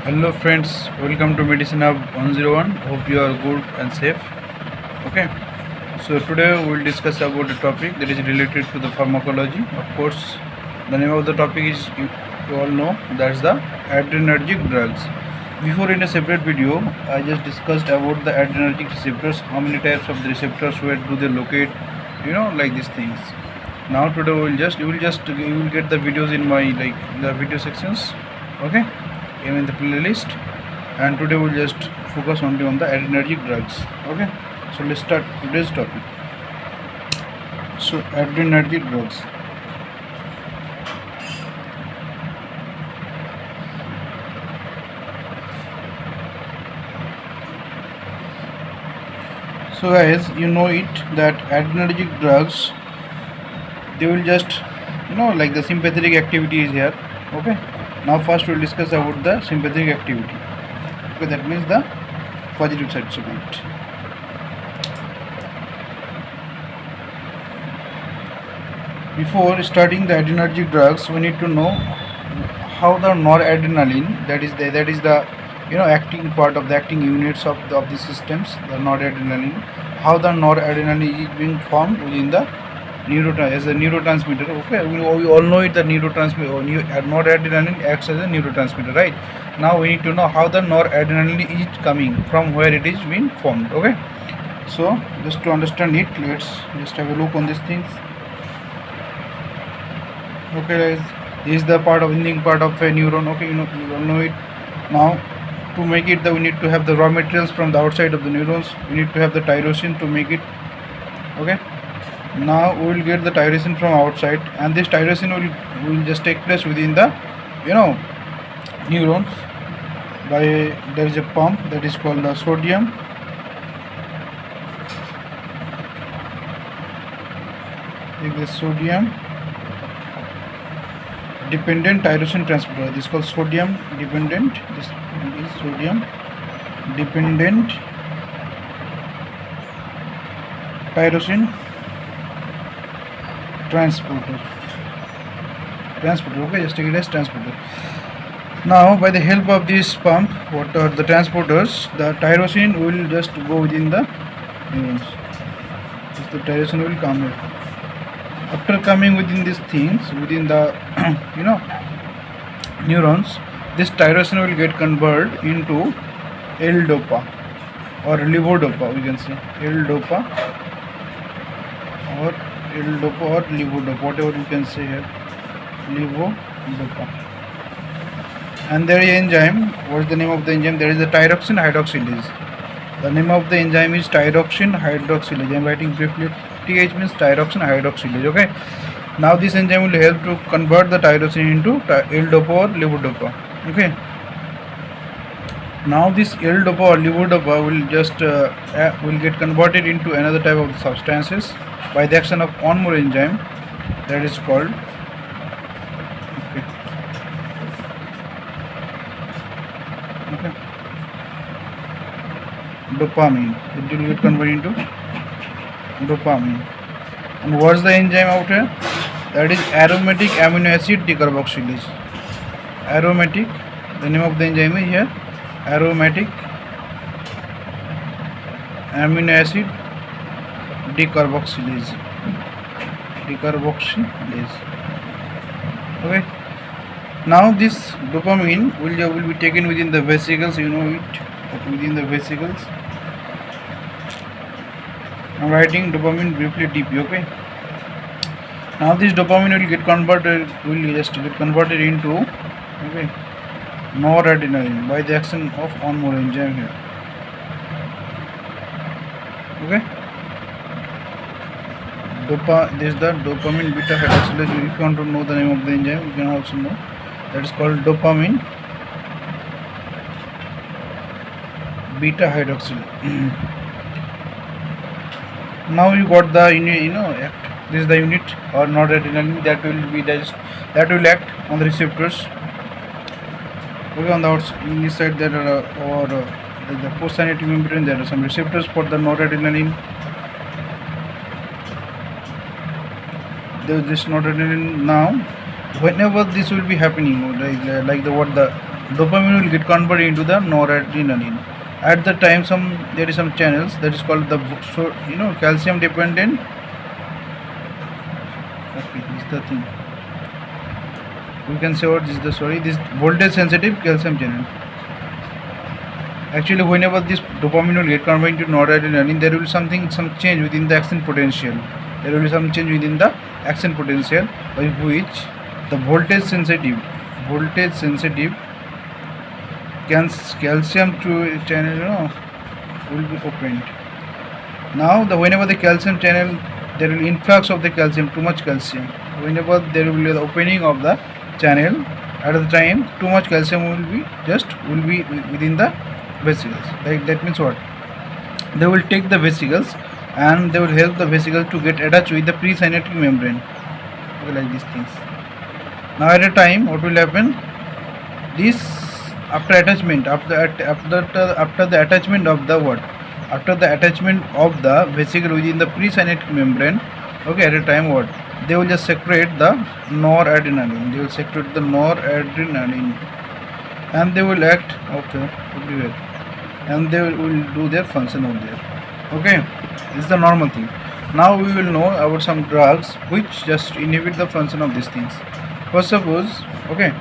Hello friends, welcome to Medicine Hub 101. Hope you are good and safe. Okay, so today we will discuss about a topic that is related to the pharmacology. Of course, the name of the topic is you all know, that's the adrenergic drugs. Before in a separate video, I just discussed about the adrenergic receptors, how many types of the receptors, where do they locate, like these things. Now today you will get the videos in my the video sections. Okay, in the playlist, and today we'll just focus only on the adrenergic drugs. Okay, so let's start today's topic. So adrenergic drugs. So guys, you know it that adrenergic drugs, they will just like the sympathetic activity is here. Okay, now first we'll discuss about the sympathetic activity. Okay, that means the positive sides of it. Before starting the adrenergic drugs, we need to know how the noradrenaline, that is the acting part of the acting units of the systems, the noradrenaline, how the noradrenaline is being formed within the as a neurotransmitter. Okay, we all know it, the noradrenaline acts as a neurotransmitter, right? Now we need to know how the noradrenaline is coming, from where it is being formed. Okay, so just to understand it, let's just have a look on these things. Okay guys, this is the ending part of a neuron. Okay, you all know it. Now to make it, we need to have the raw materials from the outside of the neurons. We need to have the tyrosine to make it. Okay, now we will get the tyrosine from outside, and this tyrosine will just take place within the neurons by, there is a pump that is called the sodium dependent tyrosine transporter. This is called sodium dependent. This is sodium dependent tyrosine transporter. Okay, just take it as transporter. Now by the help of this pump, what are the transporters, the tyrosine will just go within the neurons. The tyrosine will come here. After coming within these things, within the neurons, this tyrosine will get converted into L-dopa or levodopa. We can say L-dopa or levodopa, whatever you can say here, levodopa. And there is enzyme. What is the name of the enzyme? There is the thyroxine hydroxylase. The name of the enzyme is thyroxine hydroxylase. I am writing briefly. TH means thyroxine hydroxylase. Okay. Now this enzyme will help to convert the tyrosine into L-dopa or levodopa. Okay. Now this L-dopa or levodopa will just will get converted into another type of substances by the action of one more enzyme, that is called dopamine. It will get converted into dopamine. And what's the enzyme out here? That is aromatic amino acid decarboxylase. Aromatic, the name of the enzyme is here, aromatic amino acid decarboxylase. Okay. Now this dopamine will be taken within the vesicles. You know it, within the vesicles. I'm writing dopamine briefly DP. Okay. Now this dopamine will get converted into noradrenaline by the action of one more enzyme here. Okay. This is the dopamine beta hydroxylase. If you want to know the name of the enzyme, you can also know. That is called dopamine beta hydroxylase. Now you got the act. This is the unit or noradrenaline that will act on the receptors. Okay, on the inside there are the postsynaptic membrane, there are some receptors for the noradrenaline. This noradrenaline. Now whenever this will be happening, like the dopamine will get converted into the noradrenaline. At the time, there is some channels that is called the calcium dependent. Okay, this is the thing. We can say what is this voltage sensitive calcium channel. Actually, whenever this dopamine will get converted into noradrenaline, there will be some change within the action potential. There will be some change within the action potential by which the voltage sensitive calcium channel will be opened. Now, whenever the calcium channel, there will influx of the calcium, too much calcium. Whenever there will be the opening of the channel, at the time, too much calcium will be within the vesicles. That means what? They will take the vesicles and they will help the vesicle to get attached with the presynaptic membrane. Okay, like these things. Now at a time, what will happen? This after the attachment of the vesicle within the presynaptic membrane. Okay, at a time what? They will just secrete the noradrenaline. They will secrete the noradrenaline, and they will act everywhere, and they will do their function over there. Okay, this is the normal thing. Now we will know about some drugs which just inhibit the function of these things. First, suppose, okay,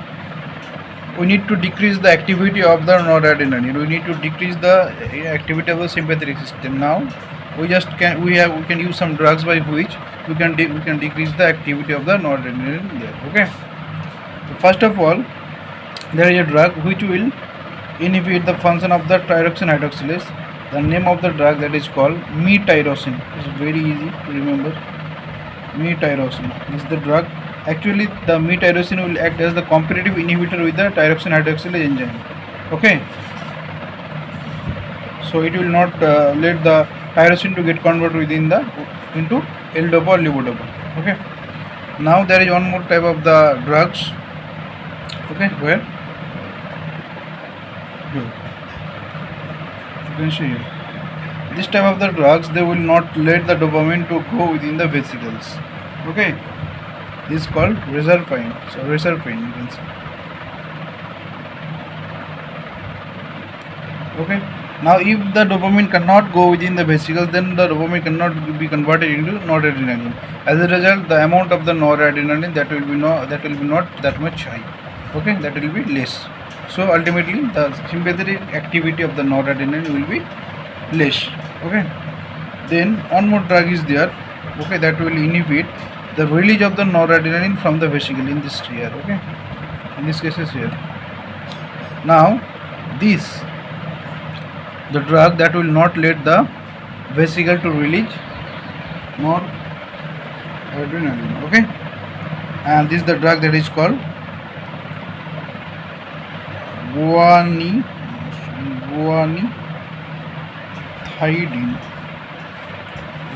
we need to decrease the activity of the noradrenaline. We need to decrease the activity of the sympathetic system. Now we can use some drugs by which we can decrease the activity of the noradrenaline there. Okay. So first of all, there is a drug which will inhibit the function of the thyroxine hydroxylase. The name of the drug that is called metyrosine. It's very easy to remember. Metyrosine is the drug. Actually, the metyrosine will act as the competitive inhibitor with the thyroxine hydroxylase enzyme. Okay. So it will not let the tyrosine to get converted into L-dopa or levodopa. Okay. Now there is one more type of the drugs. Okay, where you can see here. This type of the drugs, they will not let the dopamine to go within the vesicles. Okay. This is called reserpine. So reserpine, you can see. Okay. Now, if the dopamine cannot go within the vesicles, then the dopamine cannot be converted into noradrenaline. As a result, the amount of the noradrenaline that will be not that much high. Okay, that will be less. So ultimately, the sympathetic activity of the noradrenaline will be less. Okay. Then one more drug is there. Okay, that will inhibit the release of the noradrenaline from the vesicle in this here. Okay, in this case is here. Now the drug that will not let the vesicle to release noradrenaline. Okay, and this is the drug that is called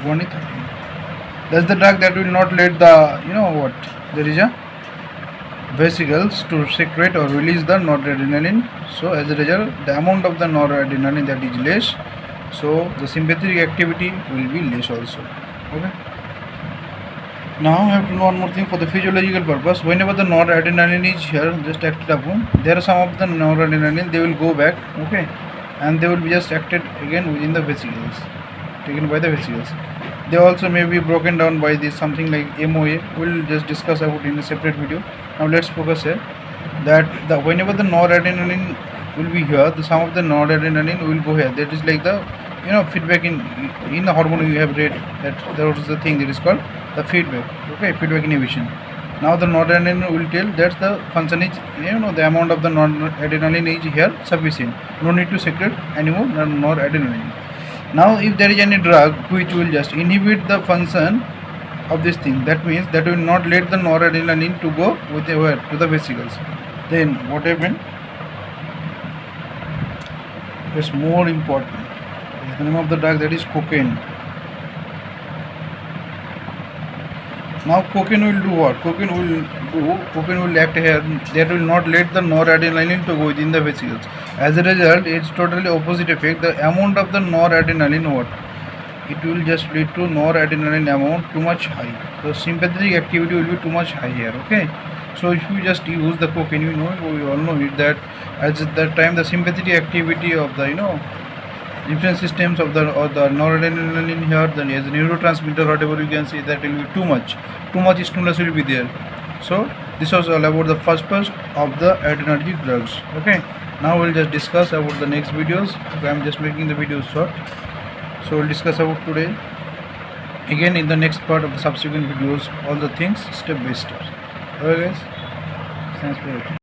guanethidine. That's the drug that will not let the there is a vesicles to secrete or release the noradrenaline. So as a result, the amount of the noradrenaline that is less, so the sympathetic activity will be less also. Okay. Now we have to know one more thing for the physiological purpose. Whenever the noradrenaline is here, just acted upon, there are some of the noradrenaline, they will go back. Okay, and they will be just acted again within the vesicles, taken by the vesicles. They also may be broken down by this something like MOA. We'll just discuss about in a separate video. Now let's focus here that whenever the noradrenaline will be here, the some of the noradrenaline will go here. That is like the feedback in the hormone you have read that there was the thing that is called the feedback. Okay, feedback inhibition. Now the noradrenaline will tell that the function is the amount of the noradrenaline is here sufficient. No need to secrete anymore noradrenaline. Now, if there is any drug which will just inhibit the function of this thing, that means that will not let the noradrenaline to go with to the vesicles. Then what happened? It's more important. It's the name of the drug that is cocaine. Now cocaine will do what? Cocaine will act here. That will not let the noradrenaline to go within the vesicles. As a result, it's totally opposite effect. The amount of the noradrenaline it will just lead to noradrenaline amount too much high. So sympathetic activity will be too much high here. Okay. So if you just use the cocaine, we all know it that As at that time the sympathetic activity of the different systems of the or the noradrenaline here, then as a neurotransmitter, whatever you can see, that will be too much stimulus will be there. So this was all about the first part of the adrenergic drugs. Okay, now we'll just discuss about the next videos. Okay, I'm just making the video short, so we'll discuss about today again in the next part of the subsequent videos, all the things step by step. Okay guys, thanks for watching.